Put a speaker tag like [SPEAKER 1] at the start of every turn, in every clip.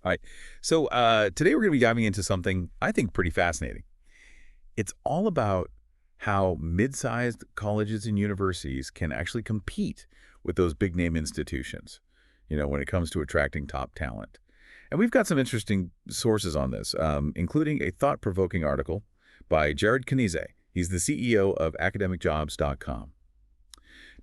[SPEAKER 1] All right. So today we're going to be diving into something I think pretty fascinating. It's all about how mid-sized colleges and universities can actually compete with those big name institutions, when it comes to attracting top talent. And we've got some interesting sources on this, including a thought-provoking article by Jared Kanize. He's the CEO of academicjobs.com.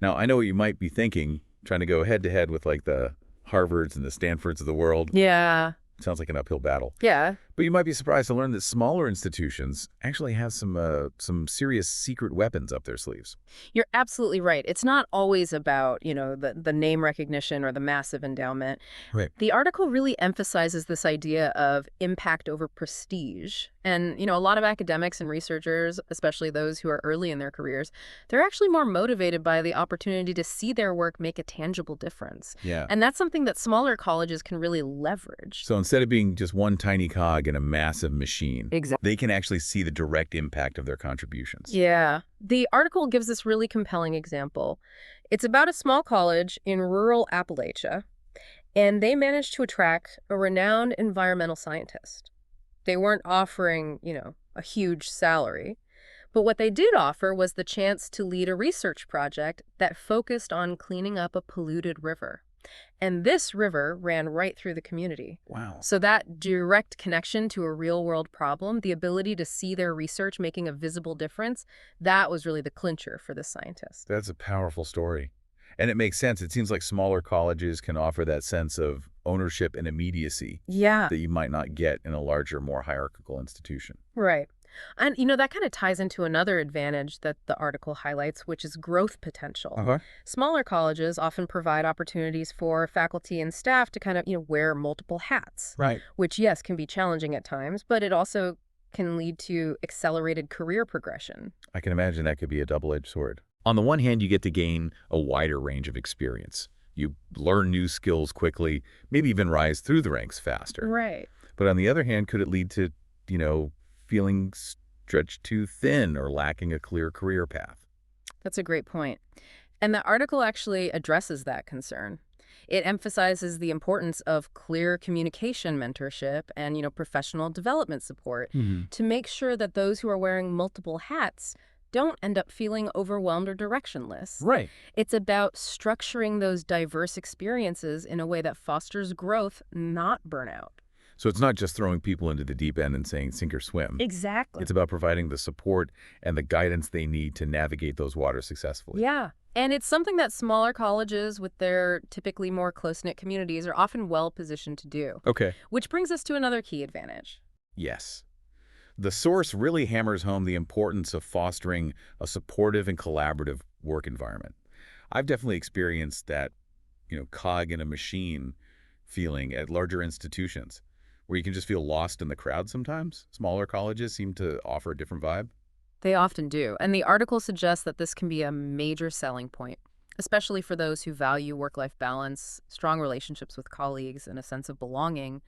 [SPEAKER 1] Now, I know what you might be thinking, trying to go head-to-head with like the Harvards and the Stanfords of the world.
[SPEAKER 2] Yeah.
[SPEAKER 1] Sounds like an uphill battle.
[SPEAKER 2] Yeah.
[SPEAKER 1] But you might be surprised to learn that smaller institutions actually have some serious secret weapons up their sleeves.
[SPEAKER 2] You're absolutely right. It's not always about, the name recognition or the massive endowment.
[SPEAKER 1] Right.
[SPEAKER 2] The article really emphasizes this idea of impact over prestige. And, a lot of academics and researchers, especially those who are early in their careers, they're actually more motivated by the opportunity to see their work make a tangible difference.
[SPEAKER 1] Yeah.
[SPEAKER 2] And that's something that smaller colleges can really leverage.
[SPEAKER 1] So instead of being just one tiny cog in a massive machine,
[SPEAKER 2] Exactly.
[SPEAKER 1] they can actually see the direct impact of their contributions.
[SPEAKER 2] Yeah. The article gives this really compelling example. It's about a small college in rural Appalachia, and they managed to attract a renowned environmental scientist. They weren't offering, a huge salary, but what they did offer was the chance to lead a research project that focused on cleaning up a polluted river. And this river ran right through the community.
[SPEAKER 1] Wow.
[SPEAKER 2] So that direct connection to a real-world problem, the ability to see their research making a visible difference, that was really the clincher for the scientist.
[SPEAKER 1] That's a powerful story. And it makes sense. It seems like smaller colleges can offer that sense of ownership and immediacy
[SPEAKER 2] Yeah,
[SPEAKER 1] that you might not get in a larger, more hierarchical institution.
[SPEAKER 2] right. And, that kind of ties into another advantage that the article highlights, which is growth potential.
[SPEAKER 1] Okay.
[SPEAKER 2] Smaller colleges often provide opportunities for faculty and staff to kind of, wear multiple hats,
[SPEAKER 1] Right.
[SPEAKER 2] which, yes, can be challenging at times, but it also can lead to accelerated career progression.
[SPEAKER 1] I can imagine that could be a double-edged sword. On the one hand, you get to gain a wider range of experience. You learn new skills quickly, maybe even rise through the ranks faster.
[SPEAKER 2] Right.
[SPEAKER 1] But on the other hand, could it lead to, feeling stretched too thin or lacking a clear career path?
[SPEAKER 2] That's a great point. And the article actually addresses that concern. It emphasizes the importance of clear communication mentorship and, professional development support to make sure that those who are wearing multiple hats don't end up feeling overwhelmed or directionless.
[SPEAKER 1] Right.
[SPEAKER 2] It's about structuring those diverse experiences in a way that fosters growth, not burnout.
[SPEAKER 1] So it's not just throwing people into the deep end and saying sink or swim.
[SPEAKER 2] Exactly.
[SPEAKER 1] It's about providing the support and the guidance they need to navigate those waters successfully.
[SPEAKER 2] Yeah. And it's something that smaller colleges with their typically more close-knit communities are often well positioned to do.
[SPEAKER 1] Okay.
[SPEAKER 2] Which brings us to another key advantage.
[SPEAKER 1] Yes. The source really hammers home the importance of fostering a supportive and collaborative work environment. I've definitely experienced that, cog in a machine feeling at larger institutions where you can just feel lost in the crowd sometimes. Smaller colleges seem to offer a different vibe.
[SPEAKER 2] They often do. And the article suggests that this can be a major selling point, especially for those who value work-life balance, strong relationships with colleagues, and a sense of belonging.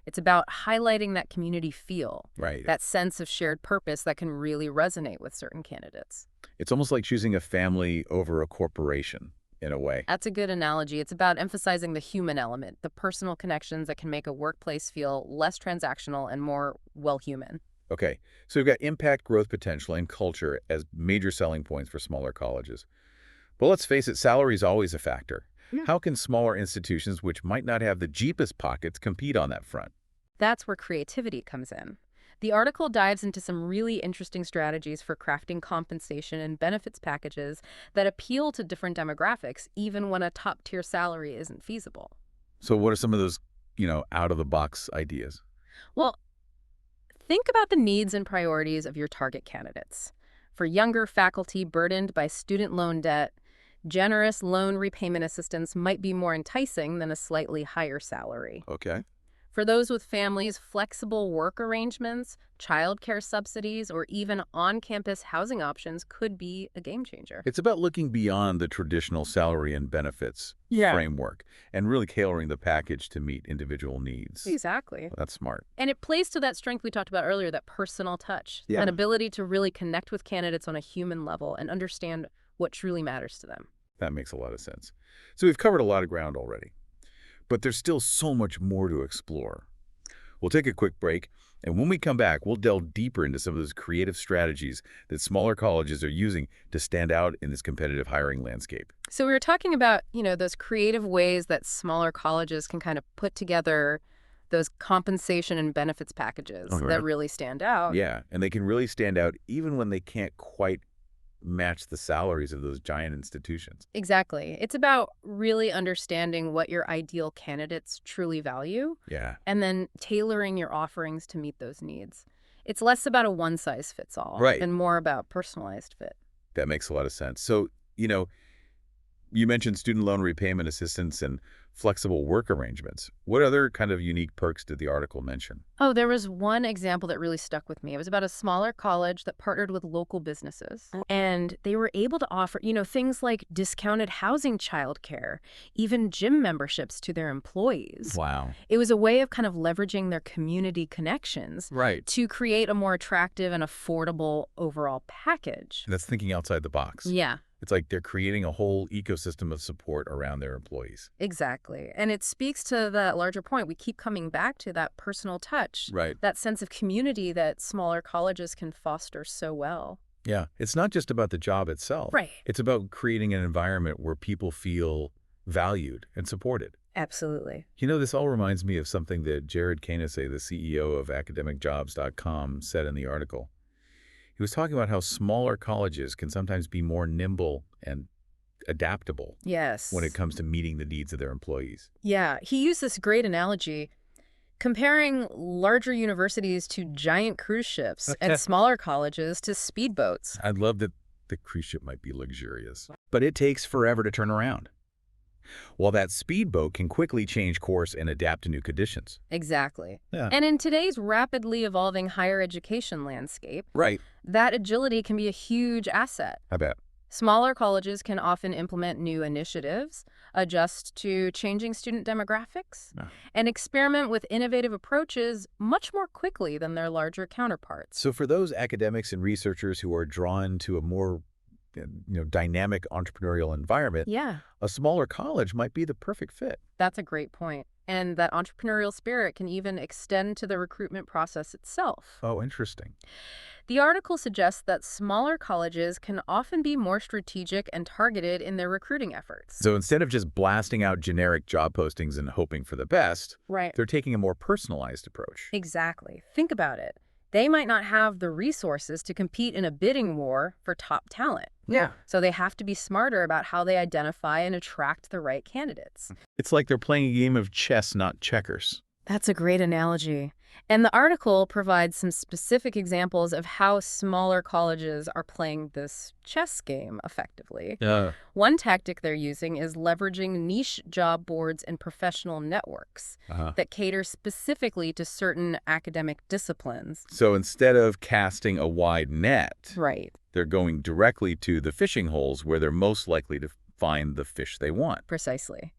[SPEAKER 2] It's about highlighting that community feel,
[SPEAKER 1] Right.
[SPEAKER 2] that sense of shared purpose that can really resonate with certain candidates.
[SPEAKER 1] It's almost like choosing a family over a corporation in a way.
[SPEAKER 2] That's a good analogy. It's about emphasizing the human element, the personal connections that can make a workplace feel less transactional and more, well, human.
[SPEAKER 1] Okay, so we've got impact, growth potential, and culture as major selling points for smaller colleges. But let's face it, salary is always a factor.
[SPEAKER 2] Yeah.
[SPEAKER 1] How can smaller institutions, which might not have the deepest pockets, compete on that front?
[SPEAKER 2] That's where creativity comes in. The article dives into some really interesting strategies for crafting compensation and benefits packages that appeal to different demographics, even when a top-tier salary isn't feasible.
[SPEAKER 1] So what are some of those, out-of-the-box ideas?
[SPEAKER 2] Well, think about the needs and priorities of your target candidates. For younger faculty burdened by student loan debt, generous loan repayment assistance might be more enticing than a slightly higher salary.
[SPEAKER 1] Okay.
[SPEAKER 2] For those with families, flexible work arrangements, childcare subsidies, or even on-campus housing options could be a game changer.
[SPEAKER 1] It's about looking beyond the traditional salary and benefits framework and really tailoring the package to meet individual needs.
[SPEAKER 2] Exactly.
[SPEAKER 1] That's smart.
[SPEAKER 2] And it plays to that strength we talked about earlier, that personal touch,
[SPEAKER 1] Yeah.
[SPEAKER 2] an ability to really connect with candidates on a human level and understand what truly matters to them.
[SPEAKER 1] That makes a lot of sense. So we've covered a lot of ground already, but there's still so much more to explore. We'll take a quick break, and when we come back, we'll delve deeper into some of those creative strategies that smaller colleges are using to stand out in this competitive hiring landscape.
[SPEAKER 2] So we were talking about, those creative ways that smaller colleges can kind of put together those compensation and benefits packages that really stand out.
[SPEAKER 1] Yeah, and they can really stand out even when they can't quite match the salaries of those giant institutions.
[SPEAKER 2] Exactly. It's about really understanding what your ideal candidates truly value
[SPEAKER 1] Yeah.
[SPEAKER 2] and then tailoring your offerings to meet those needs. It's less about a one-size-fits-all
[SPEAKER 1] Right.
[SPEAKER 2] and more about personalized fit.
[SPEAKER 1] That makes a lot of sense. So, you mentioned student loan repayment assistance and flexible work arrangements. What other kind of unique perks did the article mention?
[SPEAKER 2] Oh, there was one example that really stuck with me. It was about a smaller college that partnered with local businesses. And they were able to offer, things like discounted housing, childcare, even gym memberships to their employees.
[SPEAKER 1] Wow.
[SPEAKER 2] It was a way of kind of leveraging their community connections
[SPEAKER 1] Right.
[SPEAKER 2] to create a more attractive and affordable overall package.
[SPEAKER 1] That's thinking outside the box.
[SPEAKER 2] Yeah.
[SPEAKER 1] It's like they're creating a whole ecosystem of support around their employees.
[SPEAKER 2] Exactly. And it speaks to that larger point. We keep coming back to that personal touch,
[SPEAKER 1] Right.
[SPEAKER 2] that sense of community that smaller colleges can foster so well.
[SPEAKER 1] Yeah. It's not just about the job itself.
[SPEAKER 2] Right.
[SPEAKER 1] It's about creating an environment where people feel valued and supported.
[SPEAKER 2] Absolutely.
[SPEAKER 1] This all reminds me of something that Jared Koenig, the CEO of academicjobs.com, said in the article. He was talking about how smaller colleges can sometimes be more nimble and adaptable
[SPEAKER 2] Yes.
[SPEAKER 1] when it comes to meeting the needs of their employees.
[SPEAKER 2] Yeah. He used this great analogy comparing larger universities to giant cruise ships and smaller colleges to speedboats.
[SPEAKER 1] I'd love that the cruise ship might be luxurious, but it takes forever to turn around. While that speedboat can quickly change course and adapt to new conditions.
[SPEAKER 2] Exactly.
[SPEAKER 1] Yeah.
[SPEAKER 2] And in today's rapidly evolving higher education landscape,
[SPEAKER 1] Right.
[SPEAKER 2] that agility can be a huge asset.
[SPEAKER 1] I bet.
[SPEAKER 2] Smaller colleges can often implement new initiatives, adjust to changing student demographics, and experiment with innovative approaches much more quickly than their larger counterparts.
[SPEAKER 1] So for those academics and researchers who are drawn to a more dynamic entrepreneurial environment,
[SPEAKER 2] Yeah,
[SPEAKER 1] a smaller college might be the perfect fit.
[SPEAKER 2] that's a great point. And that entrepreneurial spirit can even extend to the recruitment process itself.
[SPEAKER 1] Oh, interesting.
[SPEAKER 2] The article suggests that smaller colleges can often be more strategic and targeted in their recruiting efforts.
[SPEAKER 1] So instead of just blasting out generic job postings and hoping for the best,
[SPEAKER 2] Right.
[SPEAKER 1] they're taking a more personalized approach.
[SPEAKER 2] Exactly. Think about it. They might not have the resources to compete in a bidding war for top talent.
[SPEAKER 1] Yeah.
[SPEAKER 2] So they have to be smarter about how they identify and attract the right candidates.
[SPEAKER 1] It's like they're playing a game of chess, not checkers.
[SPEAKER 2] That's a great analogy. And the article provides some specific examples of how smaller colleges are playing this chess game effectively.
[SPEAKER 1] Yeah.
[SPEAKER 2] One tactic they're using is leveraging niche job boards and professional networks that cater specifically to certain academic disciplines.
[SPEAKER 1] So instead of casting a wide net,
[SPEAKER 2] Right.
[SPEAKER 1] they're going directly to the fishing holes where they're most likely to find the fish they want.
[SPEAKER 2] Precisely.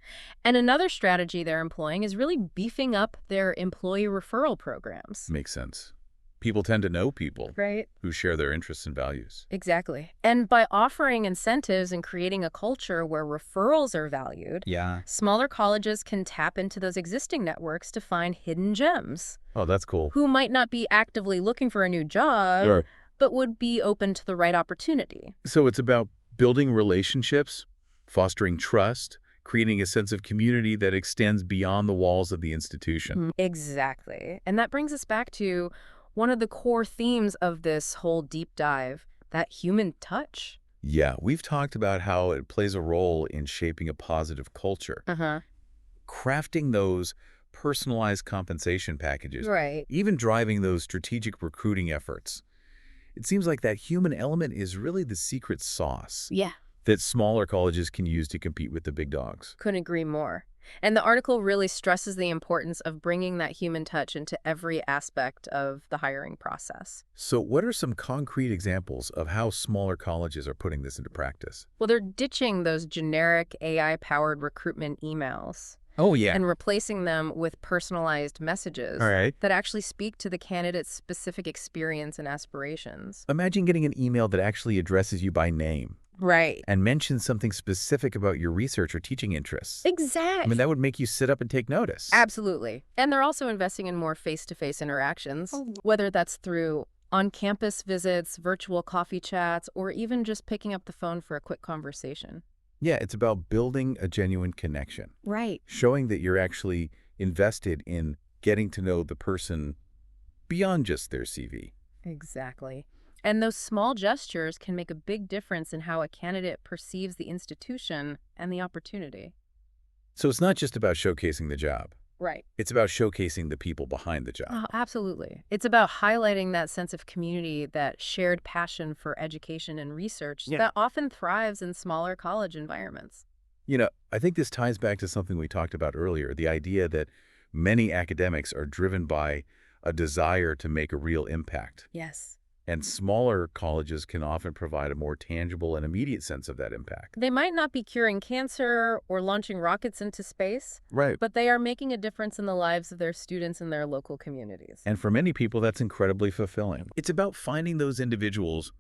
[SPEAKER 2] And another strategy they're employing is really beefing up their employee referral programs.
[SPEAKER 1] Makes sense. People tend to know people
[SPEAKER 2] Right.
[SPEAKER 1] who share their interests and values.
[SPEAKER 2] Exactly. And by offering incentives and creating a culture where referrals are valued,
[SPEAKER 1] Yeah.
[SPEAKER 2] smaller colleges can tap into those existing networks to find hidden gems
[SPEAKER 1] Oh, that's cool.
[SPEAKER 2] who might not be actively looking for a new job,
[SPEAKER 1] Sure.
[SPEAKER 2] but would be open to the right opportunity.
[SPEAKER 1] So it's about building relationships, fostering trust, creating a sense of community that extends beyond the walls of the institution.
[SPEAKER 2] Exactly. And that brings us back to one of the core themes of this whole deep dive, that human touch.
[SPEAKER 1] Yeah, we've talked about how it plays a role in shaping a positive culture. Crafting those personalized compensation packages,
[SPEAKER 2] Right.
[SPEAKER 1] even driving those strategic recruiting efforts. It seems like that human element is really the secret sauce
[SPEAKER 2] Yeah.
[SPEAKER 1] that smaller colleges can use to compete with the big dogs.
[SPEAKER 2] Couldn't agree more. And the article really stresses the importance of bringing that human touch into every aspect of the hiring process.
[SPEAKER 1] So what are some concrete examples of how smaller colleges are putting this into practice?
[SPEAKER 2] Well, they're ditching those generic AI-powered recruitment emails
[SPEAKER 1] Oh, yeah.
[SPEAKER 2] and replacing them with personalized messages
[SPEAKER 1] All right.
[SPEAKER 2] that actually speak to the candidate's specific experience and aspirations.
[SPEAKER 1] Imagine getting an email that actually addresses you by name,
[SPEAKER 2] Right.
[SPEAKER 1] and mention something specific about your research or teaching interests. I
[SPEAKER 2] Exactly.
[SPEAKER 1] mean, that would make you sit up and take notice.
[SPEAKER 2] Absolutely. And they're also investing in more face-to-face interactions, whether that's through on-campus visits, virtual coffee chats, or even just picking up the phone for a quick conversation.
[SPEAKER 1] Yeah, it's about building a genuine connection,
[SPEAKER 2] Right.
[SPEAKER 1] showing that you're actually invested in getting to know the person beyond just their CV.
[SPEAKER 2] Exactly. And those small gestures can make a big difference in how a candidate perceives the institution and the opportunity.
[SPEAKER 1] So it's not just about showcasing the job.
[SPEAKER 2] Right.
[SPEAKER 1] It's about showcasing the people behind the job.
[SPEAKER 2] Oh, absolutely. It's about highlighting that sense of community, that shared passion for education and research that often thrives in smaller college environments.
[SPEAKER 1] You know, I think this ties back to something we talked about earlier, the idea that many academics are driven by a desire to make a real impact.
[SPEAKER 2] Yes.
[SPEAKER 1] And smaller colleges can often provide a more tangible and immediate sense of that impact.
[SPEAKER 2] They might not be curing cancer or launching rockets into space,
[SPEAKER 1] Right.
[SPEAKER 2] but they are making a difference in the lives of their students and their local communities.
[SPEAKER 1] And for many people, that's incredibly fulfilling. It's about finding those individuals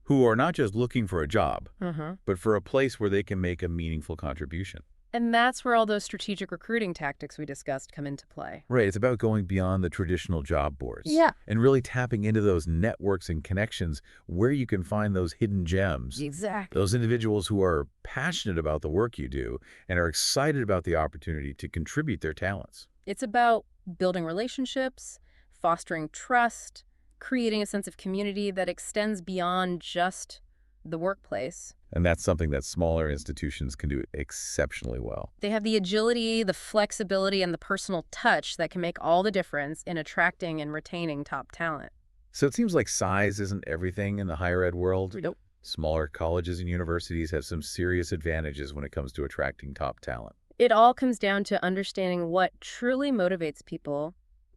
[SPEAKER 1] who are not just looking for a job, but for a place where they can make a meaningful contribution.
[SPEAKER 2] And that's where all those strategic recruiting tactics we discussed come into play.
[SPEAKER 1] Right. It's about going beyond the traditional job boards.
[SPEAKER 2] Yeah.
[SPEAKER 1] And really tapping into those networks and connections where you can find those hidden gems.
[SPEAKER 2] Exactly.
[SPEAKER 1] Those individuals who are passionate about the work you do and are excited about the opportunity to contribute their talents.
[SPEAKER 2] It's about building relationships, fostering trust, creating a sense of community that extends beyond just the workplace.
[SPEAKER 1] And that's something that smaller institutions can do exceptionally well.
[SPEAKER 2] They have the agility, the flexibility, and the personal touch that can make all the difference in attracting and retaining top talent.
[SPEAKER 1] So it seems like size isn't everything in the higher ed world.
[SPEAKER 2] Nope.
[SPEAKER 1] Smaller colleges and universities have some serious advantages when it comes to attracting top talent.
[SPEAKER 2] It all comes down to understanding what truly motivates people,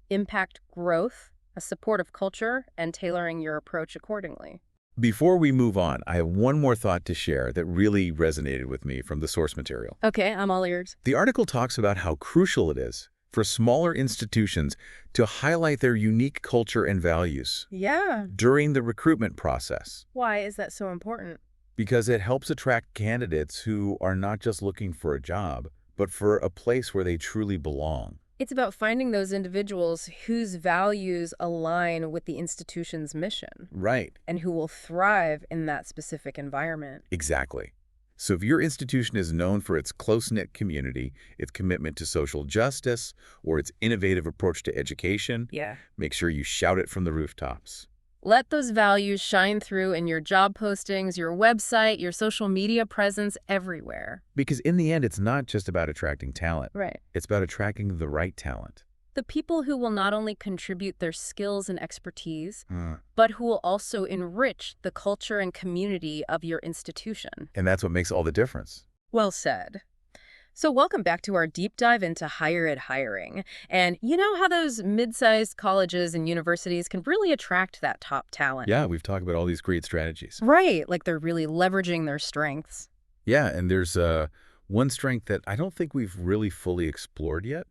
[SPEAKER 2] impact growth, a supportive culture, and tailoring your approach accordingly.
[SPEAKER 1] Before we move on, I have one more thought to share that really resonated with me from the source material.
[SPEAKER 2] Okay, I'm all ears.
[SPEAKER 1] The article talks about how crucial it is for smaller institutions to highlight their unique culture and values
[SPEAKER 2] Yeah.
[SPEAKER 1] during the recruitment process,
[SPEAKER 2] Why is that so important?
[SPEAKER 1] because it helps attract candidates who are not just looking for a job, but for a place where they truly belong.
[SPEAKER 2] It's about finding those individuals whose values align with the institution's mission
[SPEAKER 1] Right.
[SPEAKER 2] and who will thrive in that specific environment.
[SPEAKER 1] Exactly. So if your institution is known for its close-knit community, its commitment to social justice, or its innovative approach to education,
[SPEAKER 2] Yeah.
[SPEAKER 1] make sure you shout it from the rooftops.
[SPEAKER 2] Let those values shine through in your job postings, your website, your social media presence, everywhere.
[SPEAKER 1] Because in the end, it's not just about attracting talent.
[SPEAKER 2] Right.
[SPEAKER 1] It's about attracting the right talent.
[SPEAKER 2] The people who will not only contribute their skills and expertise, but who will also enrich the culture and community of your institution.
[SPEAKER 1] And that's what makes all the difference.
[SPEAKER 2] Well said. So welcome back to our deep dive into higher ed hiring. And you know how those mid-sized colleges and universities can really attract that top talent?
[SPEAKER 1] Yeah, we've talked about all these great strategies.
[SPEAKER 2] Right, like they're really leveraging their strengths.
[SPEAKER 1] Yeah, and there's one strength that I don't think we've really fully explored yet,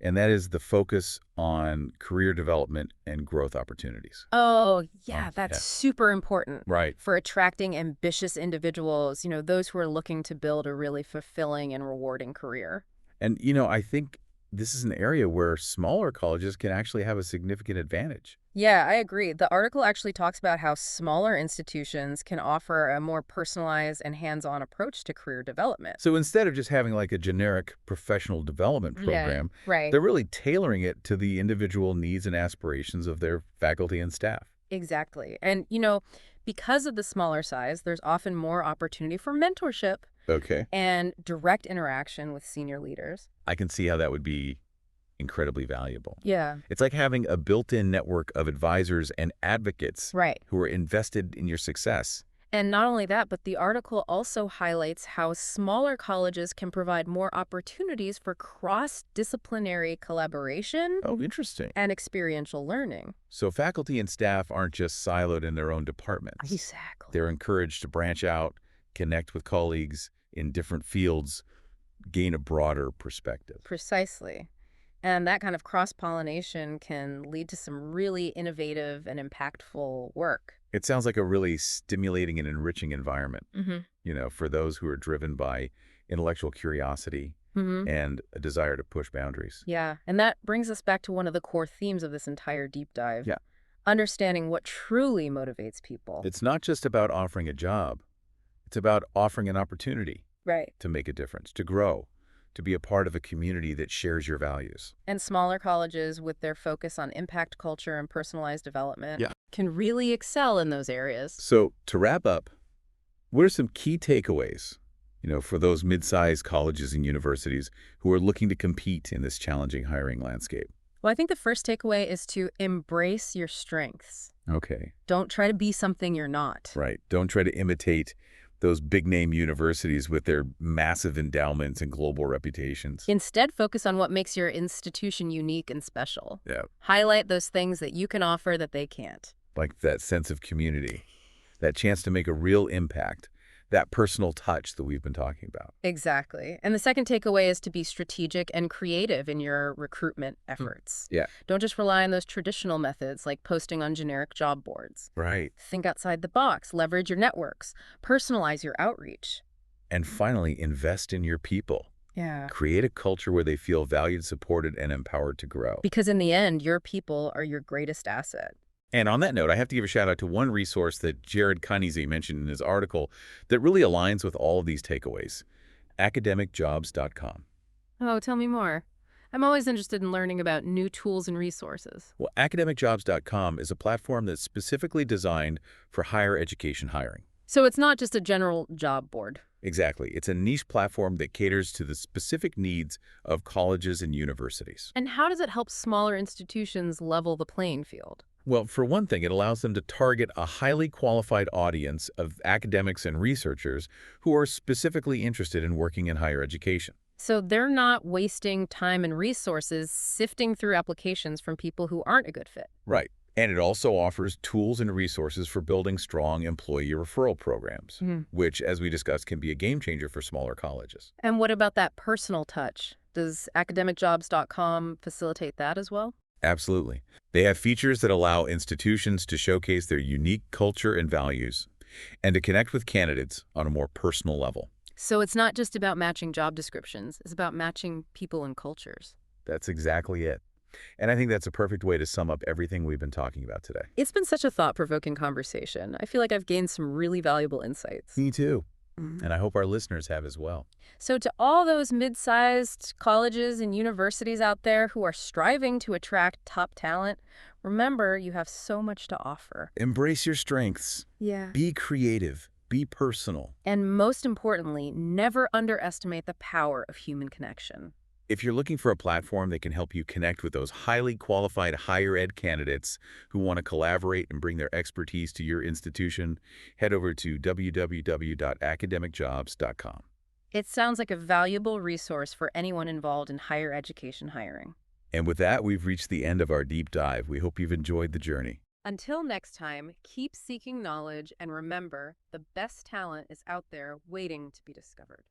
[SPEAKER 1] and that is the focus on career development and growth opportunities.
[SPEAKER 2] Oh, yeah,
[SPEAKER 1] Oh,
[SPEAKER 2] that's
[SPEAKER 1] yeah.
[SPEAKER 2] super important
[SPEAKER 1] Right.
[SPEAKER 2] for attracting ambitious individuals, those who are looking to build a really fulfilling and rewarding career.
[SPEAKER 1] And, I think this is an area where smaller colleges can actually have a significant advantage.
[SPEAKER 2] Yeah, I agree. The article actually talks about how smaller institutions can offer a more personalized and hands-on approach to career development.
[SPEAKER 1] So instead of just having like a generic professional development program,
[SPEAKER 2] Right.
[SPEAKER 1] they're really tailoring it to the individual needs and aspirations of their faculty and staff.
[SPEAKER 2] Exactly. And, because of the smaller size, there's often more opportunity for mentorship
[SPEAKER 1] Okay.
[SPEAKER 2] and direct interaction with senior leaders.
[SPEAKER 1] I can see how that would be incredibly valuable.
[SPEAKER 2] Yeah.
[SPEAKER 1] It's like having a built-in network of advisors and advocates
[SPEAKER 2] Right.
[SPEAKER 1] who are invested in your success.
[SPEAKER 2] And not only that, but the article also highlights how smaller colleges can provide more opportunities for cross-disciplinary collaboration
[SPEAKER 1] Oh, interesting.
[SPEAKER 2] and experiential learning.
[SPEAKER 1] So faculty and staff aren't just siloed in their own departments.
[SPEAKER 2] Exactly.
[SPEAKER 1] They're encouraged to branch out, connect with colleagues in different fields, gain a broader perspective.
[SPEAKER 2] Precisely. And that kind of cross-pollination can lead to some really innovative and impactful work.
[SPEAKER 1] It sounds like a really stimulating and enriching environment,
[SPEAKER 2] Mm-hmm.
[SPEAKER 1] for those who are driven by intellectual curiosity
[SPEAKER 2] Mm-hmm.
[SPEAKER 1] and a desire to push boundaries.
[SPEAKER 2] Yeah, and that brings us back to one of the core themes of this entire deep dive.
[SPEAKER 1] Yeah.
[SPEAKER 2] Understanding what truly motivates people.
[SPEAKER 1] It's not just about offering a job. It's about offering an opportunity
[SPEAKER 2] Right.
[SPEAKER 1] to make a difference, to grow, to be a part of a community that shares your values.
[SPEAKER 2] And smaller colleges, with their focus on impact culture and personalized development,
[SPEAKER 1] Yeah.
[SPEAKER 2] can really excel in those areas.
[SPEAKER 1] So to wrap up, what are some key takeaways, for those mid-sized colleges and universities who are looking to compete in this challenging hiring landscape?
[SPEAKER 2] Well, I think the first takeaway is to embrace your strengths.
[SPEAKER 1] Okay,
[SPEAKER 2] Don't try to be something you're not.
[SPEAKER 1] right. Don't try to imitate those big-name universities with their massive endowments and global reputations.
[SPEAKER 2] Instead, focus on what makes your institution unique and special.
[SPEAKER 1] Yeah,
[SPEAKER 2] Highlight those things that you can offer that they can't.
[SPEAKER 1] like that sense of community, that chance to make a real impact, that personal touch that we've been talking about.
[SPEAKER 2] Exactly. And the second takeaway is to be strategic and creative in your recruitment efforts.
[SPEAKER 1] Yeah.
[SPEAKER 2] Don't just rely on those traditional methods like posting on generic job boards.
[SPEAKER 1] Right.
[SPEAKER 2] Think outside the box, leverage your networks, personalize your outreach.
[SPEAKER 1] And finally, invest in your people.
[SPEAKER 2] Yeah.
[SPEAKER 1] Create a culture where they feel valued, supported, and empowered to grow.
[SPEAKER 2] Because in the end, your people are your greatest asset.
[SPEAKER 1] And on that note, I have to give a shout out to one resource that Jared Kanizi mentioned in his article that really aligns with all of these takeaways, academicjobs.com.
[SPEAKER 2] Oh, tell me more. I'm always interested in learning about new tools and resources.
[SPEAKER 1] Well, academicjobs.com is a platform that's specifically designed for higher education hiring.
[SPEAKER 2] So it's not just a general job board.
[SPEAKER 1] Exactly. It's a niche platform that caters to the specific needs of colleges and universities.
[SPEAKER 2] And how does it help smaller institutions level the playing field?
[SPEAKER 1] Well, for one thing, it allows them to target a highly qualified audience of academics and researchers who are specifically interested in working in higher education.
[SPEAKER 2] So they're not wasting time and resources sifting through applications from people who aren't a good fit.
[SPEAKER 1] Right. And it also offers tools and resources for building strong employee referral programs, which, as we discussed, can be a game changer for smaller colleges.
[SPEAKER 2] And what about that personal touch? Does academicjobs.com facilitate that as well?
[SPEAKER 1] Absolutely. They have features that allow institutions to showcase their unique culture and values and to connect with candidates on a more personal level.
[SPEAKER 2] So it's not just about matching job descriptions, it's about matching people and cultures.
[SPEAKER 1] That's exactly it. And I think that's a perfect way to sum up everything we've been talking about today.
[SPEAKER 2] It's been such a thought-provoking conversation. I feel like I've gained some really valuable insights.
[SPEAKER 1] Me too. And I hope our listeners have as well.
[SPEAKER 2] So to all those mid-sized colleges and universities out there who are striving to attract top talent, remember you have so much to offer.
[SPEAKER 1] Embrace your strengths.
[SPEAKER 2] Yeah.
[SPEAKER 1] Be creative. Be personal.
[SPEAKER 2] And most importantly, never underestimate the power of human connection.
[SPEAKER 1] If you're looking for a platform that can help you connect with those highly qualified higher ed candidates who want to collaborate and bring their expertise to your institution, head over to www.academicjobs.com.
[SPEAKER 2] It sounds like a valuable resource for anyone involved in higher education hiring.
[SPEAKER 1] And with that, we've reached the end of our deep dive. We hope you've enjoyed the journey.
[SPEAKER 2] Until next time, keep seeking knowledge and remember, the best talent is out there waiting to be discovered.